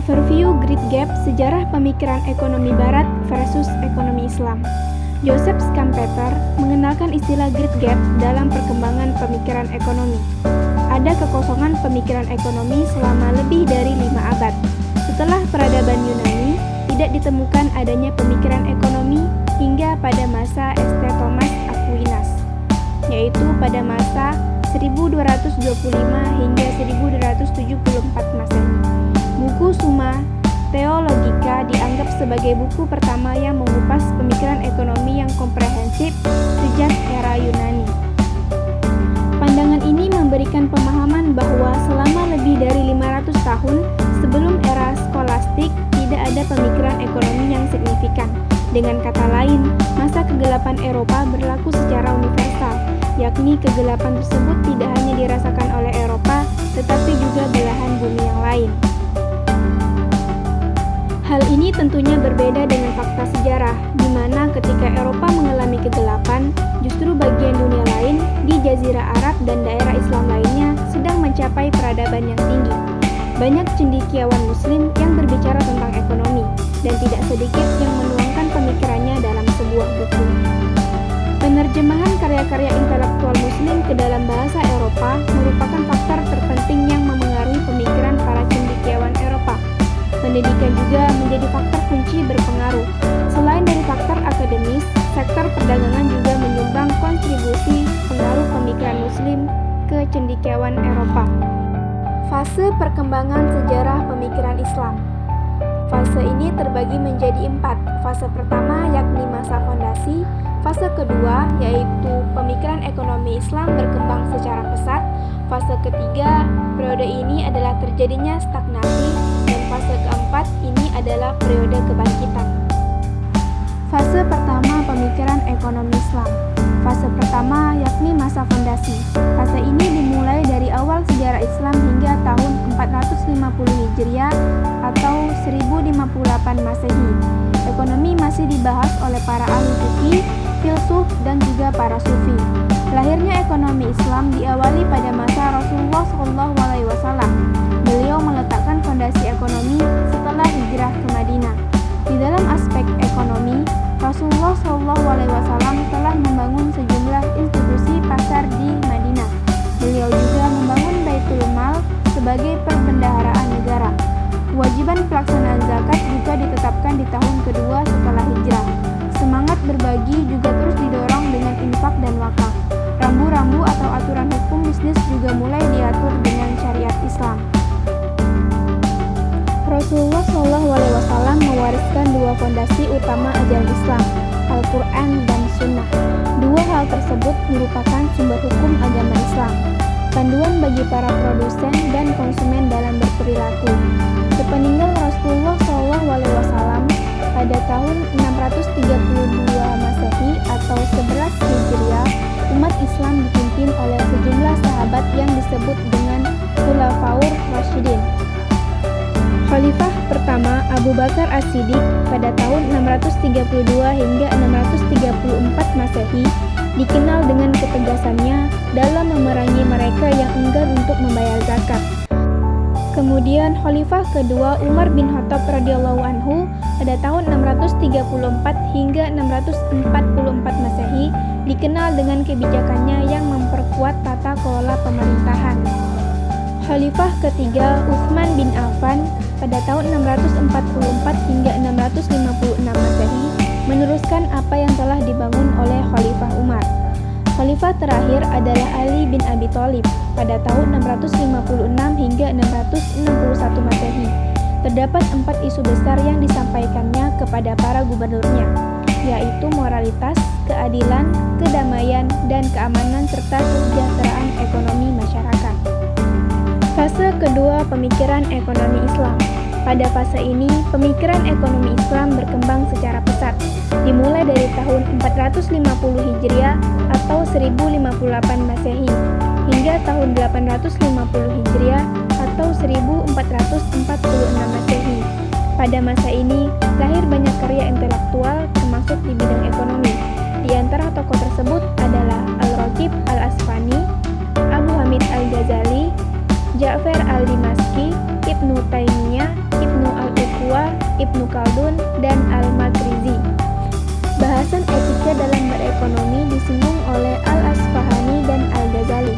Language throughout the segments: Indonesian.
Overview Great Gap Sejarah Pemikiran Ekonomi Barat versus Ekonomi Islam. Joseph Schumpeter mengenalkan istilah Great Gap dalam perkembangan pemikiran ekonomi. Ada kekosongan pemikiran ekonomi selama lebih dari 5 abad. Setelah peradaban Yunani, tidak ditemukan adanya pemikiran ekonomi hingga pada masa St. Thomas Aquinas, yaitu pada masa 1225 hingga 1274 Masehi. Buku Summa Theologica dianggap sebagai buku pertama yang mengupas pemikiran ekonomi yang komprehensif sejak era Yunani. Pandangan ini memberikan pemahaman bahwa selama lebih dari 500 tahun sebelum era skolastik tidak ada pemikiran ekonomi yang signifikan. Dengan kata lain, masa kegelapan Eropa berlaku secara universal, yakni kegelapan tersebut tidak hanya dirasakan oleh Eropa, tetapi juga belahan bumi yang lain. Hal ini tentunya berbeda dengan fakta sejarah, di mana ketika Eropa mengalami kegelapan, justru bagian dunia lain di Jazirah Arab dan daerah Islam lainnya sedang mencapai peradaban yang tinggi. Banyak cendekiawan Muslim yang berbicara tentang ekonomi, dan tidak sedikit yang menuangkan pemikirannya dalam sebuah buku. Penerjemahan karya-karya intelektual Muslim ke dalam bahasa Eropa merupakan faktor terpenting yang memengaruhi pemikiran para cendekiawan Eropa. Pendidikan juga menjadi faktor kunci berpengaruh. Selain dari faktor akademis, sektor perdagangan juga menyumbang kontribusi pengaruh pemikiran Muslim ke cendekiawan Eropa. Fase perkembangan sejarah pemikiran Islam. Fase ini terbagi menjadi 4. Fase pertama yakni masa fondasi. Fase kedua yaitu pemikiran ekonomi Islam berkembang secara pesat. Fase ketiga, periode ini adalah terjadinya stagnasi, dan fase keempat ini adalah periode kebangkitan. Fase pertama pemikiran ekonomi Islam. Fase pertama yakni masa fondasi. Fase ini dimulai dari awal sejarah Islam hingga tahun 450 Hijriah atau 1058 Masehi. Ekonomi masih dibahas oleh para ahli fikih, filsuf, dan juga para sufi. Lahirnya ekonomi Islam diawali pada masa Rasulullah SAW. Beliau meletakkan fondasi ekonomi setelah hijrah ke Madinah. Di dalam aspek ekonomi, Rasulullah SAW telah membangun sejumlah institusi pasar di Madinah. Beliau juga membangun Baitul Mal sebagai perbendaharaan negara. Kewajiban pelaksanaan zakat juga ditetapkan di tahun kedua setelah hijrah. Semangat berbagi juga terus didorong dengan infak dan wakaf. Rambu-rambu atau aturan hukum bisnis juga mulai diatur dengan syariat Islam. Rasulullah SAW mewariskan 2 fondasi utama ajaran Islam, Al-Quran dan Sunnah. 2 hal tersebut merupakan sumber hukum agama Islam, panduan bagi para produsen dan konsumen dalam berperilaku. Sepeninggal Rasulullah SAW pada tahun 632 Masehi atau 11 Hijriah, umat Islam dipimpin oleh sejumlah sahabat yang disebut dengan Khulafaur Rasyidin. Khalifah pertama Abu Bakar As-Siddiq pada tahun 632 hingga 634 Masehi dikenal dengan ketegasannya dalam memerangi mereka yang enggan untuk membayar zakat. Kemudian Khalifah kedua Umar bin Khattab radhiyallahu anhu pada tahun 634 hingga 644 Masehi dikenal dengan kebijakannya yang memperkuat tata kelola pemerintahan. Khalifah ketiga Utsman bin Affan pada tahun 644 hingga 656 Masehi meneruskan apa yang telah dibangun oleh Khalifah Umar. Khalifah terakhir adalah Ali bin Abi Thalib pada tahun 656 hingga 661 Masehi. Terdapat 4 isu besar yang disampaikannya kepada para gubernurnya, yaitu moralitas, keadilan, kedamaian, dan keamanan serta kesejahteraan ekonomi masyarakat. Fase kedua pemikiran ekonomi Islam. Pada fase ini, pemikiran ekonomi Islam berkembang secara pesat, dimulai dari tahun 450 Hijriah atau 1058 Masehi, hingga tahun 850 Hijriah atau 1446 Masehi. Pada masa ini, lahir banyak karya intelektual termasuk di bidang ekonomi. Di antara tokoh tersebut adalah Al-Raghib Al-Asfahani, Abu Hamid Al-Ghazali, Ja'far Al-Dimashqi, Ibnu Taimiyah, Ibnu Majmu' al-Ukhuwah, Ibnu Khaldun, dan Al-Makrizi. Bahasan etika dalam berekonomi disinggung oleh Al-Asfahani dan Al-Ghazali.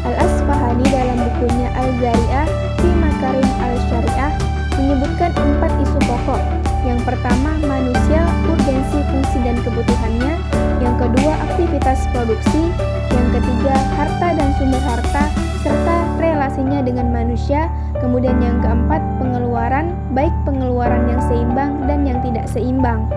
Al-Asfahani dalam bukunya Al-Zari'ah fi Makarim Al-Syari'ah menyebutkan 4 isu pokok. Yang pertama, manusia, urgensi, fungsi, dan kebutuhannya. Yang kedua, aktivitas produksi. Yang ketiga, harta dan sumber harta, serta relasinya dengan manusia. Kemudian yang keempat, pengeluaran, baik pengeluaran yang seimbang dan yang tidak seimbang.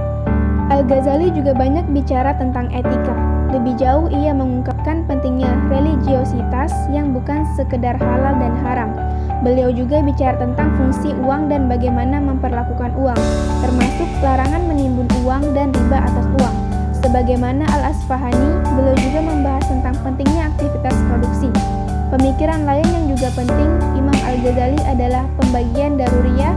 Al-Ghazali juga banyak bicara tentang etika. Lebih jauh ia mengungkapkan pentingnya religiositas yang bukan sekedar halal dan haram. Beliau juga bicara tentang fungsi uang dan bagaimana memperlakukan uang, termasuk larangan menimbun uang dan riba atas uang. Sebagaimana Al-Asfahani, beliau juga membahas tentang pentingnya aktivitas produksi. Pemikiran lain yang juga penting Imam Al-Ghazali adalah pembagian daruriyah,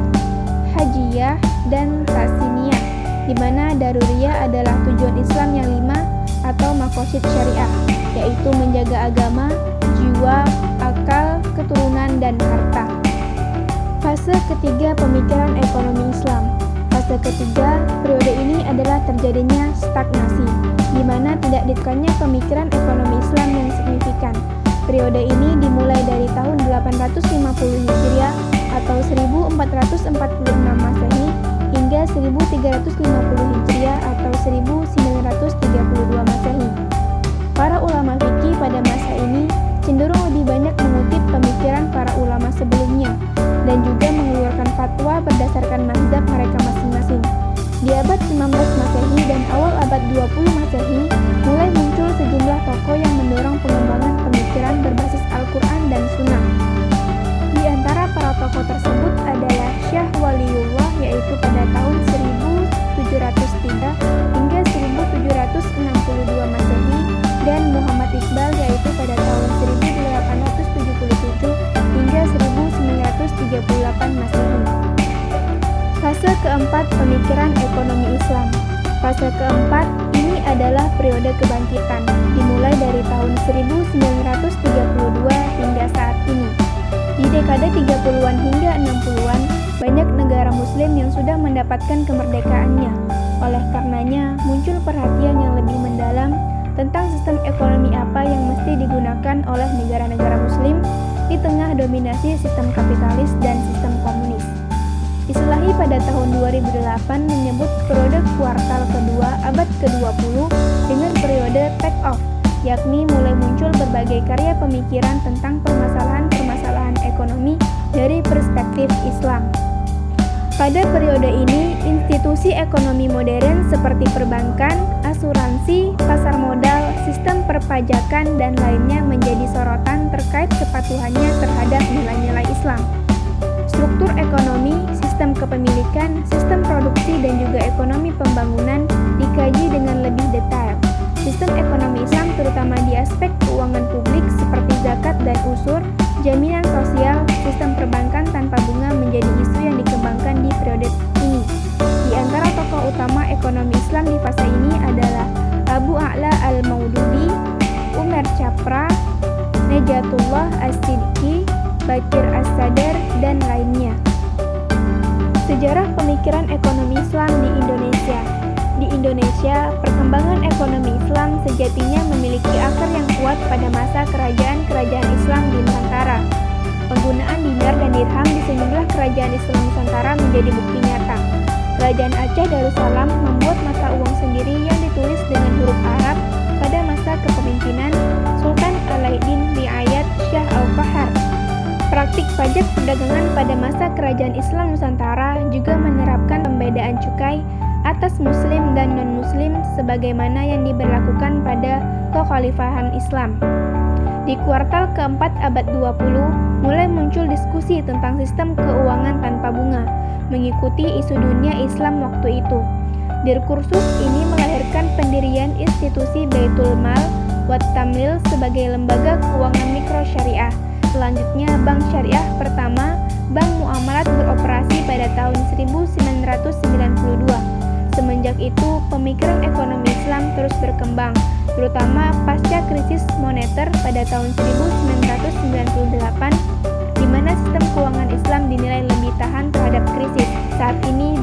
hajiyah, dan tasiniyah, di mana daruriyah adalah tujuan Islam yang 5 atau maqasid syariah, yaitu menjaga agama, jiwa, akal, keturunan, dan harta. Fase ketiga pemikiran ekonomi Islam. Fase ketiga, periode ini adalah terjadinya stagnasi, di mana tidak ditekannya pemikiran ekonomi Islam yang signifikan. Periode ini dimulai dari tahun 850 Hijriah atau 1446 Masehi hingga 1350 Hijriah atau 1932 Masehi. Para ulama fikih pada masa ini cenderung lebih banyak mengutip pemikiran para ulama sebelumnya dan juga mengeluarkan fatwa berdasarkan mazhab mereka masing-masing. Di abad 19 Masehi dan awal abad 20 Masehi, mulai muncul sejumlah tokoh yang mendorong pengembangan pemikiran berbasis Al-Quran dan Sunnah. Di antara para tokoh tersebut adalah Syah Waliullah, yaitu pada tahun 1703 hingga 1762 Masehi, dan Muhammad Iqbal, yaitu pada tahun 1877 hingga 1938 Masehi. Fase keempat pemikiran ekonomi Islam. Fase keempat ini adalah periode kebangkitan, dimulai dari tahun 1932 hingga saat ini. Di dekade 30-an hingga 60-an, banyak negara muslim yang sudah mendapatkan kemerdekaannya. Oleh karenanya, muncul perhatian yang lebih mendalam tentang sistem ekonomi apa yang mesti digunakan oleh negara-negara muslim di tengah dominasi sistem kapitalis dan sistem komunis. Islahi pada tahun 2008 menyebut periode kuartal kedua abad ke-20 dengan periode take-off, yakni mulai muncul berbagai karya pemikiran tentang permasalahan-permasalahan ekonomi dari perspektif Islam. Pada periode ini, institusi ekonomi modern seperti perbankan, asuransi, pasar modal, sistem perpajakan, dan lainnya menjadi sorotan terkait kepatuhannya terhadap nilai-nilai Islam. Struktur ekonomi, sistem kepemilikan, sistem produksi, dan juga ekonomi pembangunan dikaji dengan lebih detail. Sistem ekonomi Islam terutama di aspek keuangan publik seperti zakat dan usur, jaminan sosial, sistem perbankan tanpa bunga menjadi isu yang dikembangkan di periode ini. Di antara tokoh utama ekonomi Islam di fase ini adalah Abu A'la al-Maududi, Umar Chapra, Najatullah As-Siddiqi, Bakir As-Sadar, dan lainnya. Sejarah pemikiran ekonomi Islam di Indonesia. Di Indonesia, perkembangan ekonomi Islam sejatinya memiliki akar yang kuat pada masa kerajaan-kerajaan Islam di Nusantara. Penggunaan dinar dan dirham di sejumlah kerajaan Islam Nusantara menjadi bukti nyata. Kerajaan Aceh Darussalam membuat mata uang sendiri yang ditulis dengan huruf Arab pada masa kepemimpinan Sultan Alauddin Riayat Shah Al-Fahar. Praktik pajak perdagangan pada masa kerajaan Islam Nusantara juga menerapkan pembedaan cukai atas Muslim dan non-Muslim sebagaimana yang diberlakukan pada kekhalifahan Islam. Di kuartal keempat abad 20, mulai muncul diskusi tentang sistem keuangan tanpa bunga, mengikuti isu dunia Islam waktu itu. Diskursus ini melahirkan pendirian institusi Baitul Mal wat Tamwil sebagai lembaga keuangan mikro syariah. Selanjutnya, Bank Syariah pertama, Bank Muamalat beroperasi pada tahun 1992. Semenjak itu, pemikiran ekonomi Islam terus berkembang, terutama pasca krisis moneter pada tahun 1998, di mana sistem keuangan Islam dinilai lebih tahan terhadap terhadap krisis. Saat ini